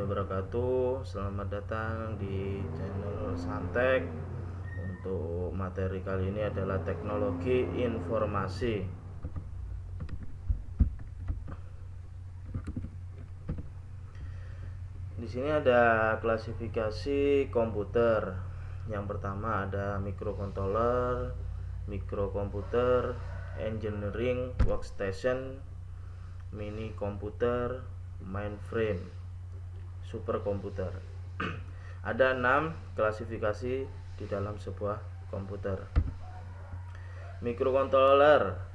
wabarakatuh. Selamat datang di channel Santek. Untuk materi kali ini adalah teknologi informasi. Di sini ada klasifikasi komputer. Yang pertama ada microcontroller, microkomputer, engineering workstation, mini komputer, mainframe, superkomputer. Ada 6 klasifikasi di dalam sebuah komputer. Microcontroller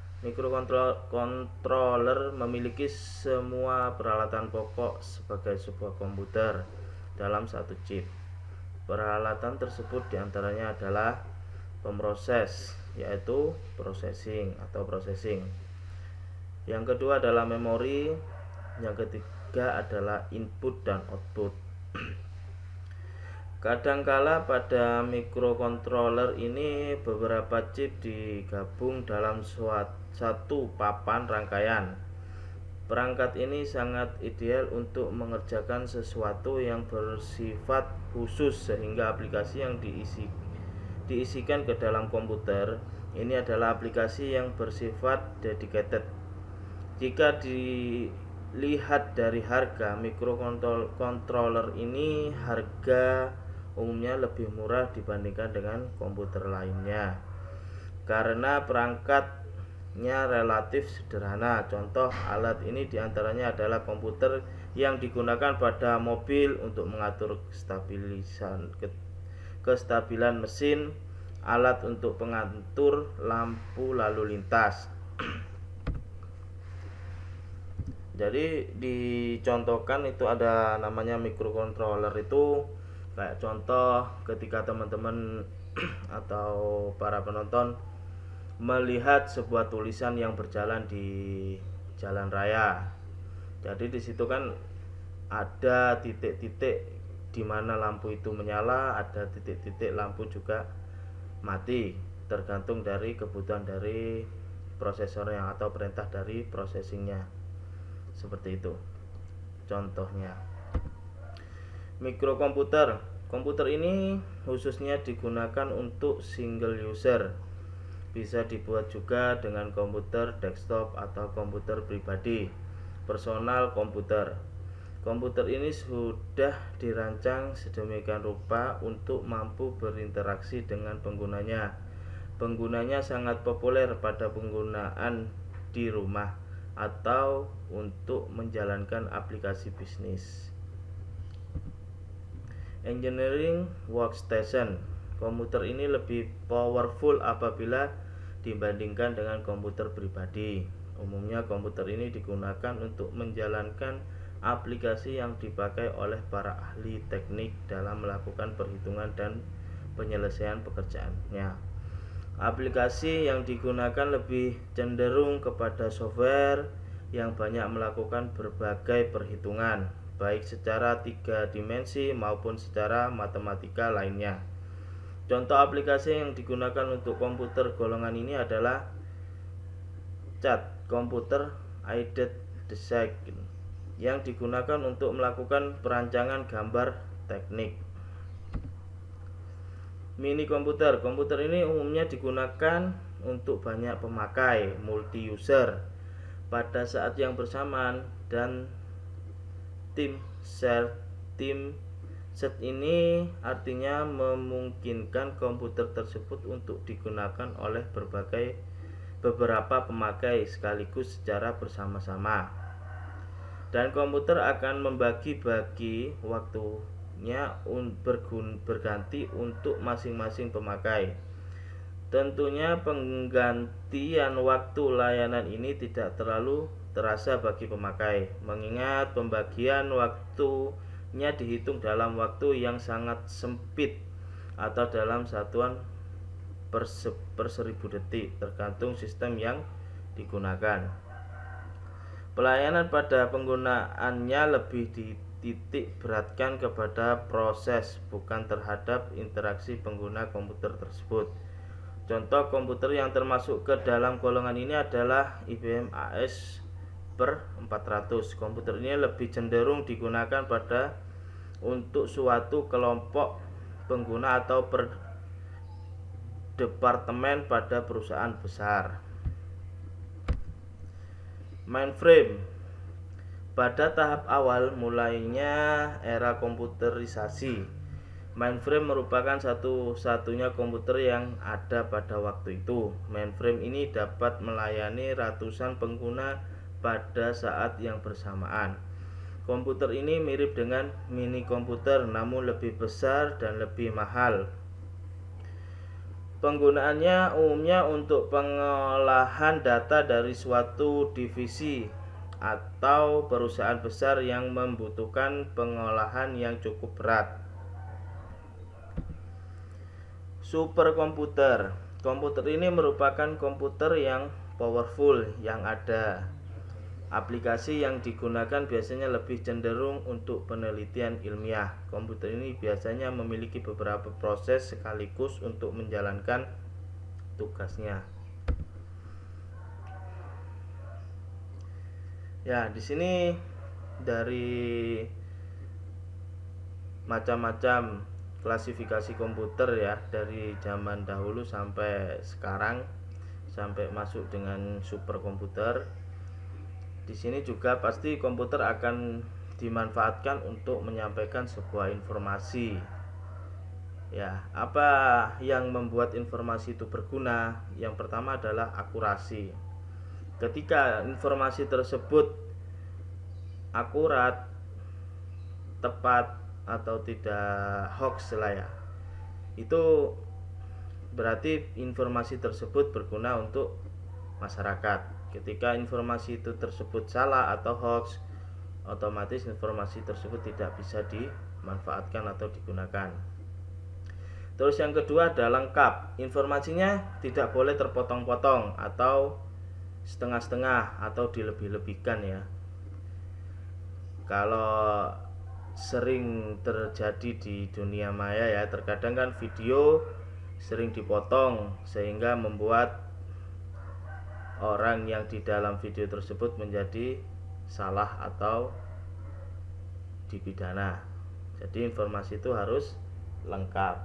memiliki semua peralatan pokok sebagai sebuah komputer dalam satu chip. Peralatan tersebut diantaranya adalah pemroses, yaitu processing. Yang kedua adalah memori. Yang ketiga adalah input dan output. Kadangkala pada microcontroller ini beberapa chip digabung dalam satu papan rangkaian. Perangkat ini sangat ideal untuk mengerjakan sesuatu yang bersifat khusus, sehingga aplikasi yang diisikan ke dalam komputer ini adalah aplikasi yang bersifat dedicated. Jika dilihat dari harga, microcontroller ini harga umumnya lebih murah dibandingkan dengan komputer lainnya karena perangkatnya relatif sederhana. Contoh alat ini diantaranya adalah komputer yang digunakan pada mobil untuk mengatur kestabilan mesin, alat untuk pengatur lampu lalu lintas. Jadi dicontohkan itu ada namanya microcontroller itu kayak contoh ketika teman-teman atau para penonton melihat sebuah tulisan yang berjalan di jalan raya. Jadi di situ kan ada titik-titik di mana lampu itu menyala, ada titik-titik lampu juga mati, tergantung dari kebutuhan dari prosesornya atau perintah dari processingnya. Seperti itu contohnya. Mikrokomputer. Komputer ini khususnya digunakan untuk single user. Bisa dibuat juga dengan komputer desktop atau komputer pribadi. Personal komputer. Komputer ini sudah dirancang sedemikian rupa untuk mampu berinteraksi dengan penggunanya. Penggunanya sangat populer pada penggunaan di rumah atau untuk menjalankan aplikasi bisnis. Engineering workstation. Komputer ini lebih powerful apabila dibandingkan dengan komputer pribadi. Umumnya komputer ini digunakan untuk menjalankan aplikasi yang dipakai oleh para ahli teknik dalam melakukan perhitungan dan penyelesaian pekerjaannya. Aplikasi yang digunakan lebih cenderung kepada software yang banyak melakukan berbagai perhitungan, baik secara 3 dimensi maupun secara matematika lainnya. Contoh aplikasi yang digunakan untuk komputer golongan ini adalah CAD, Computer Aided Design, yang digunakan untuk melakukan perancangan gambar teknik. Mini komputer. Komputer ini umumnya digunakan untuk banyak pemakai, multi user, pada saat yang bersamaan, dan tim set ini artinya memungkinkan komputer tersebut untuk digunakan oleh beberapa pemakai sekaligus secara bersama-sama, dan komputer akan membagi-bagi waktunya berganti untuk masing-masing pemakai. Tentunya penggantian waktu layanan ini tidak terlalu terasa bagi pemakai, mengingat pembagian waktunya dihitung dalam waktu yang sangat sempit atau dalam satuan per 1000 detik, tergantung sistem yang digunakan. Pelayanan pada penggunaannya lebih dititik beratkan kepada proses, bukan terhadap interaksi pengguna komputer tersebut. Contoh komputer yang termasuk ke dalam golongan ini adalah IBM AS per 400. Komputer ini lebih cenderung digunakan pada untuk suatu kelompok pengguna atau per departemen pada perusahaan besar. Mainframe. Pada tahap awal mulainya era komputerisasi, mainframe merupakan satu-satunya komputer yang ada pada waktu itu. Mainframe ini dapat melayani ratusan pengguna pada saat yang bersamaan. Komputer ini mirip dengan mini komputer namun lebih besar dan lebih mahal. Penggunaannya umumnya untuk pengolahan data dari suatu divisi atau perusahaan besar yang membutuhkan pengolahan yang cukup berat. Superkomputer. Komputer ini merupakan komputer yang powerful yang ada. Aplikasi yang digunakan biasanya lebih cenderung untuk penelitian ilmiah. Komputer ini biasanya memiliki beberapa proses sekaligus untuk menjalankan tugasnya. Ya, di sini dari macam-macam klasifikasi komputer ya, dari zaman dahulu sampai sekarang, sampai masuk dengan superkomputer. Di sini juga pasti komputer akan dimanfaatkan untuk menyampaikan sebuah informasi. Ya, apa yang membuat informasi itu berguna? Yang pertama adalah akurasi. Ketika informasi tersebut akurat, tepat atau tidak hoax lah ya, itu berarti informasi tersebut berguna untuk masyarakat. Ketika informasi itu tersebut salah atau hoax, otomatis informasi tersebut tidak bisa dimanfaatkan atau digunakan. Terus yang kedua adalah lengkap. Informasinya tidak boleh terpotong-potong atau setengah-setengah atau dilebih-lebihkan ya. Kalau sering terjadi di dunia maya ya, terkadang kan video sering dipotong sehingga membuat orang yang di dalam video tersebut menjadi salah atau dipidana. Jadi informasi itu harus lengkap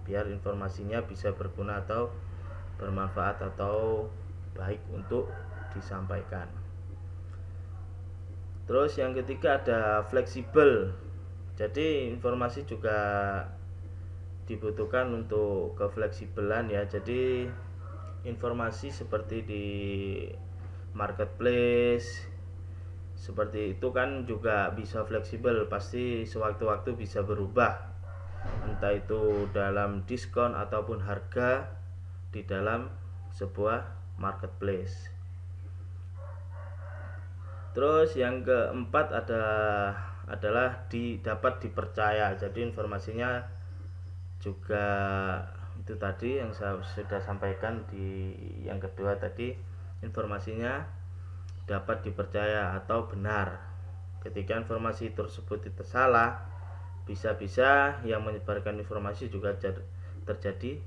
biar informasinya bisa berguna atau bermanfaat atau baik untuk disampaikan. Terus yang ketiga ada fleksibel. Jadi informasi juga dibutuhkan untuk kefleksibelan ya. Jadi informasi seperti di marketplace seperti itu kan juga bisa fleksibel, pasti sewaktu-waktu bisa berubah, entah itu dalam diskon ataupun harga di dalam sebuah marketplace. Terus yang keempat adalah dapat dipercaya. Jadi informasinya juga itu tadi yang saya sudah sampaikan di yang kedua tadi, informasinya dapat dipercaya atau benar. Ketika informasi tersebut itu salah, bisa-bisa yang menyebarkan informasi juga terjadi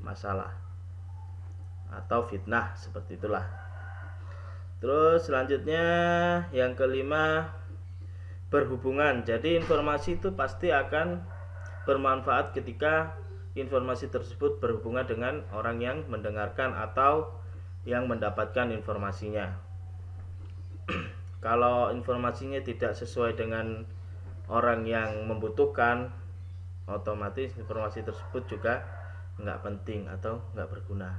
masalah atau fitnah, seperti itulah. Terus selanjutnya yang kelima, berhubungan. Jadi informasi itu pasti akan bermanfaat ketika informasi tersebut berhubungan dengan orang yang mendengarkan atau yang mendapatkan informasinya. Kalau informasinya tidak sesuai dengan orang yang membutuhkan, otomatis informasi tersebut juga nggak penting atau nggak berguna.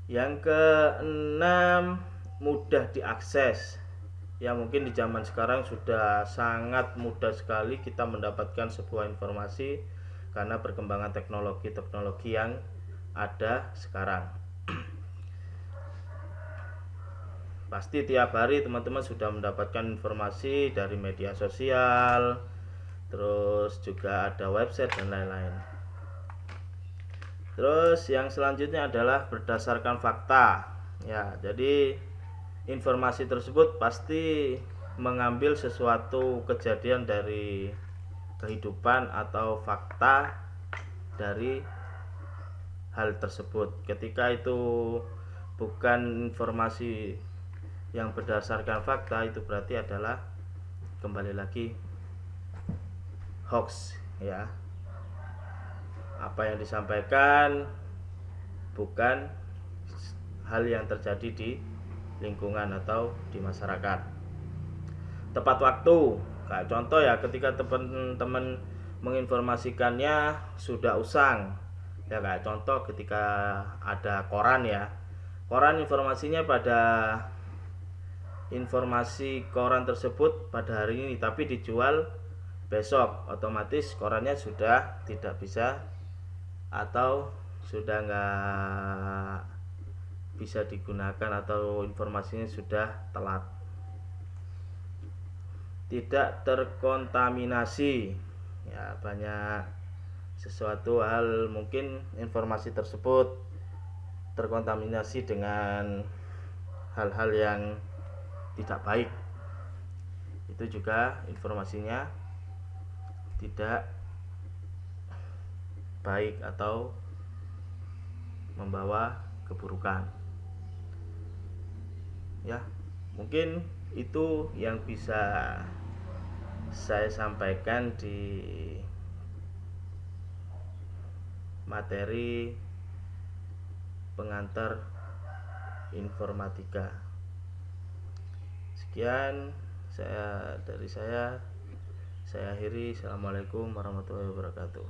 Yang keenam, mudah diakses. Ya mungkin di zaman sekarang sudah sangat mudah sekali kita mendapatkan sebuah informasi karena perkembangan teknologi yang ada sekarang. Pasti tiap hari teman-teman sudah mendapatkan informasi dari media sosial, terus juga ada website dan lain-lain. Terus yang selanjutnya adalah berdasarkan fakta. Ya, jadi informasi tersebut pasti mengambil sesuatu kejadian dari kehidupan atau fakta dari hal tersebut. Ketika itu bukan informasi yang berdasarkan fakta, itu berarti adalah kembali lagi hoax ya. Apa yang disampaikan bukan hal yang terjadi di lingkungan atau di masyarakat. Tepat waktu, kayak contoh ya, ketika teman-teman menginformasikannya sudah usang ya, kayak contoh ketika ada koran ya, koran informasinya pada informasi koran tersebut pada hari ini tapi dijual besok, otomatis korannya sudah tidak bisa atau sudah nggak bisa digunakan atau informasinya sudah telat. Tidak terkontaminasi ya, banyak sesuatu hal mungkin informasi tersebut terkontaminasi dengan hal-hal yang tidak baik, itu juga informasinya tidak baik atau membawa keburukan ya. Mungkin itu yang bisa saya sampaikan di materi pengantar informatika. Sekian dari saya akhiri. Assalamualaikum warahmatullahi wabarakatuh.